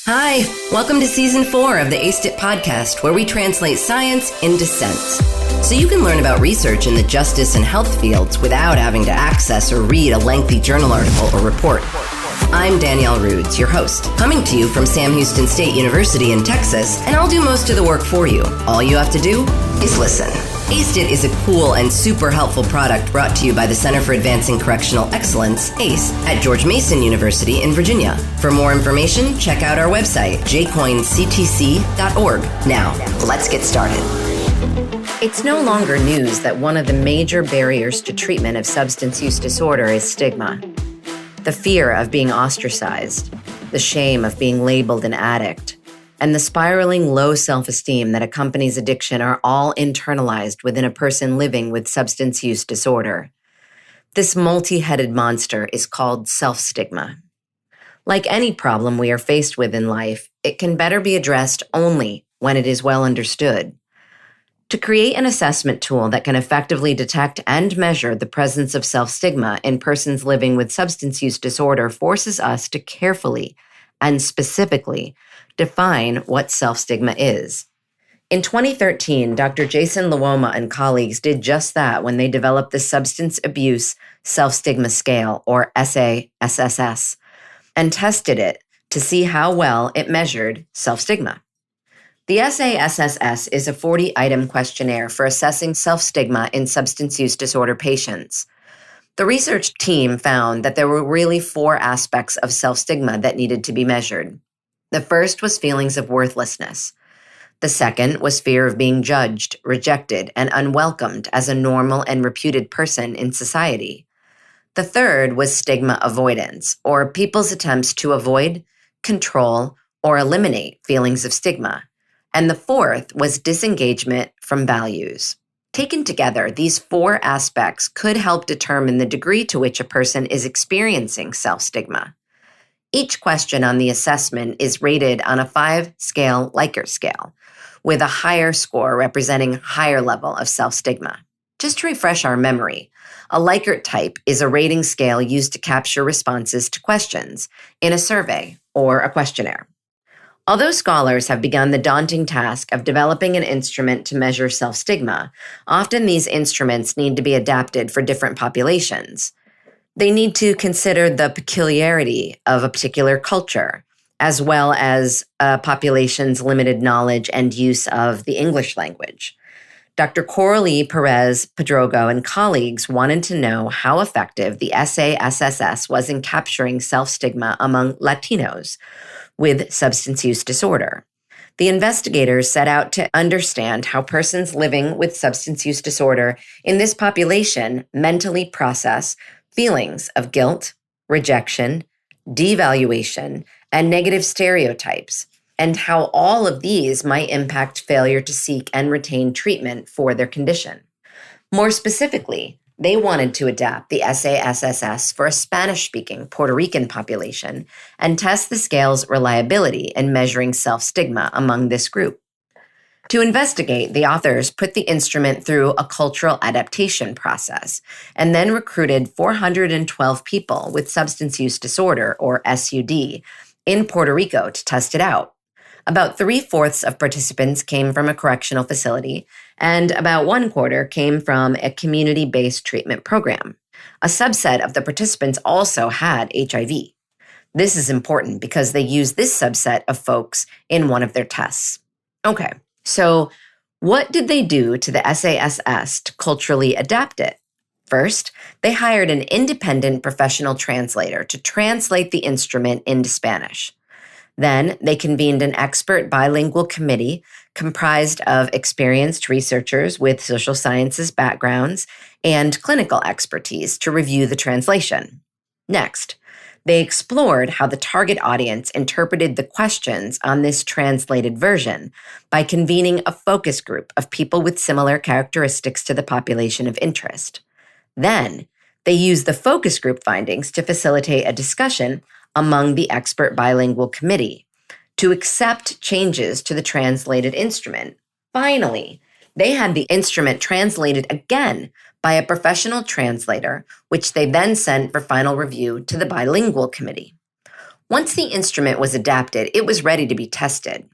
Hi, welcome to Season 4 of the Aced It podcast, where we translate science into sense. So you can learn about research in the justice and health fields without having to access or read a lengthy journal article or report. I'm Danielle Rudes, your host, coming to you from Sam Houston State University in Texas, and I'll do most of the work for you. All you have to do is listen. Aced It is a cool and super helpful product brought to you by the Center for Advancing Correctional Excellence, ACE, at George Mason University in Virginia. For more information, check out our website, JCOIN-CTC.org. Now, let's get started. It's no longer news that one of the major barriers to treatment of substance use disorder is stigma. The fear of being ostracized, the shame of being labeled an addict, and the spiraling low self-esteem that accompanies addiction are all internalized within a person living with substance use disorder. This multi-headed monster is called self-stigma. Like any problem we are faced with in life, it can better be addressed only when it is well understood. To create an assessment tool that can effectively detect and measure the presence of self-stigma in persons living with substance use disorder forces us to carefully and specifically define what self-stigma is. In 2013, Dr. Jason Luoma and colleagues did just that when they developed the Substance Abuse Self-Stigma Scale, or SASSS, and tested it to see how well it measured self-stigma. The SASSS is a 40-item questionnaire for assessing self-stigma in substance use disorder patients. The research team found that there were really 4 aspects of self-stigma that needed to be measured. The first was feelings of worthlessness. The second was fear of being judged, rejected, and unwelcomed as a normal and reputed person in society. The third was stigma avoidance, or people's attempts to avoid, control, or eliminate feelings of stigma. And the fourth was disengagement from values. Taken together, these 4 aspects could help determine the degree to which a person is experiencing self-stigma. Each question on the assessment is rated on a 5-scale Likert scale, with a higher score representing higher level of self-stigma. Just to refresh our memory, a Likert type is a rating scale used to capture responses to questions in a survey or a questionnaire. Although scholars have begun the daunting task of developing an instrument to measure self-stigma, often these instruments need to be adapted for different populations. They need to consider the peculiarity of a particular culture, as well as a population's limited knowledge and use of the English language. Dr. Coralie Perez-Pedrogo and colleagues wanted to know how effective the SASSS was in capturing self-stigma among Latinos with substance use disorder. The investigators set out to understand how persons living with substance use disorder in this population mentally process feelings of guilt, rejection, devaluation, and negative stereotypes, and how all of these might impact failure to seek and retain treatment for their condition. More specifically, they wanted to adapt the SASSS for a Spanish-speaking Puerto Rican population and test the scale's reliability in measuring self-stigma among this group. To investigate, the authors put the instrument through a cultural adaptation process and then recruited 412 people with substance use disorder, or SUD, in Puerto Rico to test it out. About 3/4 of participants came from a correctional facility, and about 1/4 came from a community-based treatment program. A subset of the participants also had HIV. This is important because they used this subset of folks in one of their tests. Okay. So, what did they do to the SASS to culturally adapt it? First, they hired an independent professional translator to translate the instrument into Spanish. Then, they convened an expert bilingual committee comprised of experienced researchers with social sciences backgrounds and clinical expertise to review the translation. Next, they explored how the target audience interpreted the questions on this translated version by convening a focus group of people with similar characteristics to the population of interest. Then, they used the focus group findings to facilitate a discussion among the expert bilingual committee to accept changes to the translated instrument. Finally, they had the instrument translated again by a professional translator, which they then sent for final review to the bilingual committee. Once the instrument was adapted, it was ready to be tested.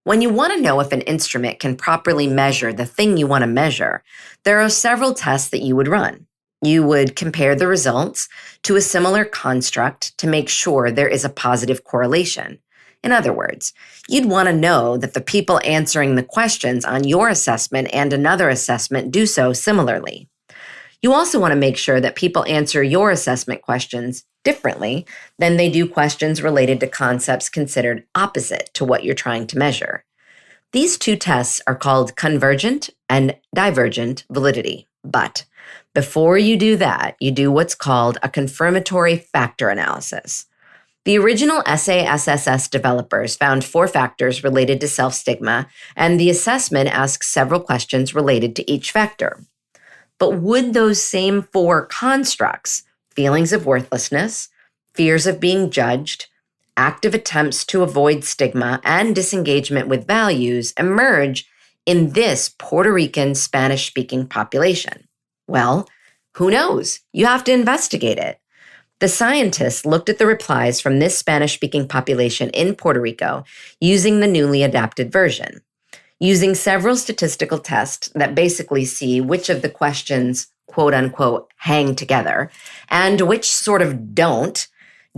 When you want to know if an instrument can properly measure the thing you want to measure, there are several tests that you would run. You would compare the results to a similar construct to make sure there is a positive correlation. In other words, you'd want to know that the people answering the questions on your assessment and another assessment do so similarly. You also want to make sure that people answer your assessment questions differently than they do questions related to concepts considered opposite to what you're trying to measure. These two tests are called convergent and divergent validity. But before you do that, you do what's called a confirmatory factor analysis. The original SASSS developers found 4 factors related to self-stigma, and the assessment asks several questions related to each factor. But would those same 4 constructs, feelings of worthlessness, fears of being judged, active attempts to avoid stigma, and disengagement with values, emerge in this Puerto Rican Spanish-speaking population? Well, who knows? You have to investigate it. The scientists looked at the replies from this Spanish-speaking population in Puerto Rico using the newly adapted version. Using several statistical tests that basically see which of the questions, quote unquote, hang together, and which sort of don't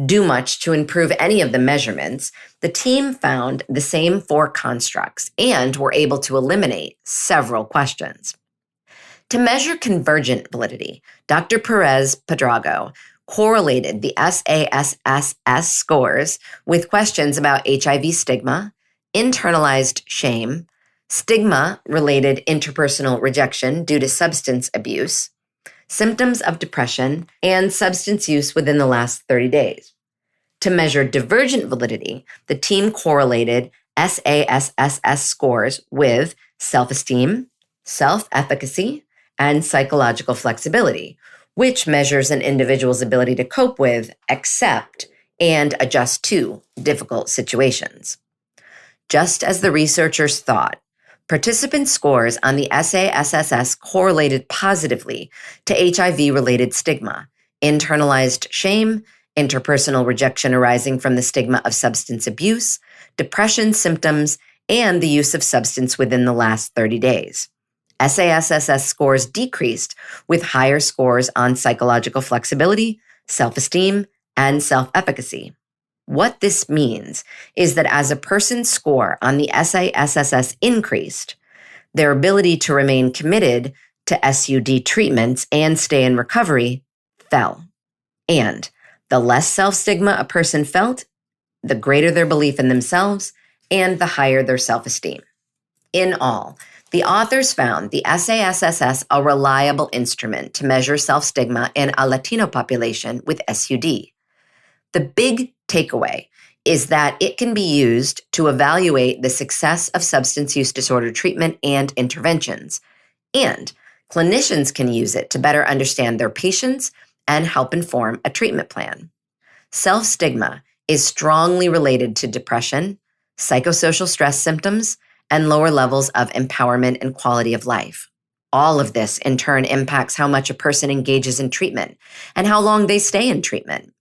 do much to improve any of the measurements, the team found the same 4 constructs and were able to eliminate several questions. To measure convergent validity, Dr. Perez-Pedrago correlated the SASSS scores with questions about HIV stigma, internalized shame, stigma-related interpersonal rejection due to substance abuse, symptoms of depression, and substance use within the last 30 days. To measure divergent validity, the team correlated SASSS scores with self-esteem, self-efficacy, and psychological flexibility, which measures an individual's ability to cope with, accept, and adjust to difficult situations. Just as the researchers thought, participant scores on the SASSS correlated positively to HIV-related stigma, internalized shame, interpersonal rejection arising from the stigma of substance abuse, depression symptoms, and the use of substance within the last 30 days. SASSS scores decreased with higher scores on psychological flexibility, self-esteem, and self-efficacy. What this means is that as a person's score on the SASSS increased, their ability to remain committed to SUD treatments and stay in recovery fell. And the less self-stigma a person felt, the greater their belief in themselves and the higher their self-esteem. In all, the authors found the SASSS a reliable instrument to measure self-stigma in a Latino population with SUD. The big takeaway is that it can be used to evaluate the success of substance use disorder treatment and interventions, and clinicians can use it to better understand their patients and help inform a treatment plan. Self-stigma is strongly related to depression, psychosocial stress symptoms, and lower levels of empowerment and quality of life. All of this, in turn, impacts how much a person engages in treatment and how long they stay in treatment.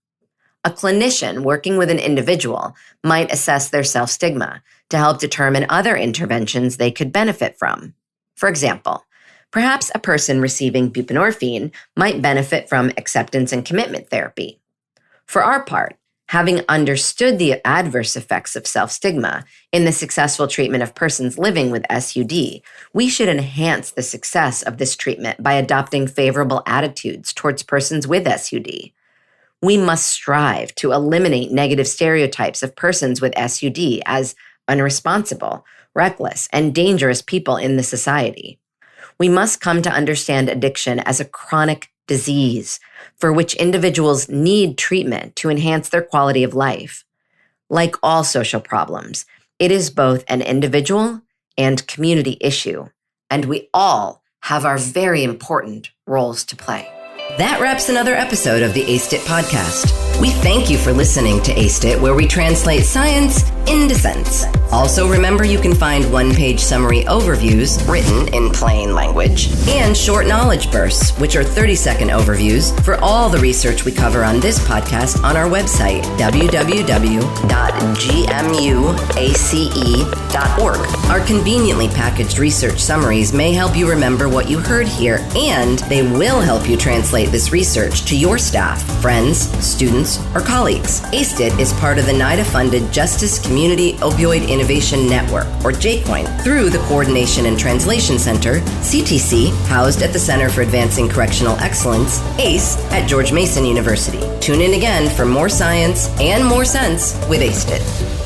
A clinician working with an individual might assess their self-stigma to help determine other interventions they could benefit from. For example, perhaps a person receiving buprenorphine might benefit from acceptance and commitment therapy. For our part, having understood the adverse effects of self-stigma in the successful treatment of persons living with SUD, we should enhance the success of this treatment by adopting favorable attitudes towards persons with SUD. We must strive to eliminate negative stereotypes of persons with SUD as unresponsible, reckless, and dangerous people in the society. We must come to understand addiction as a chronic disease for which individuals need treatment to enhance their quality of life. Like all social problems, it is both an individual and community issue, and we all have our very important roles to play. That wraps another episode of the ACED IT podcast. We thank you for listening to ACED IT, where we translate science into sense. Also, remember you can find one-page summary overviews written in plain language and short knowledge bursts, which are 30-second overviews for all the research we cover on this podcast on our website, www.gmuace.org. Our conveniently packaged research summaries may help you remember what you heard here, and they will help you translate this research to your staff, friends, students, or colleagues. ACEDIT is part of the NIDA-funded Justice Community Opioid Innovation Network, or JCOIN, through the Coordination and Translation Center, CTC, housed at the Center for Advancing Correctional Excellence, ACE, at George Mason University. Tune in again for more science and more sense with ACEDIT.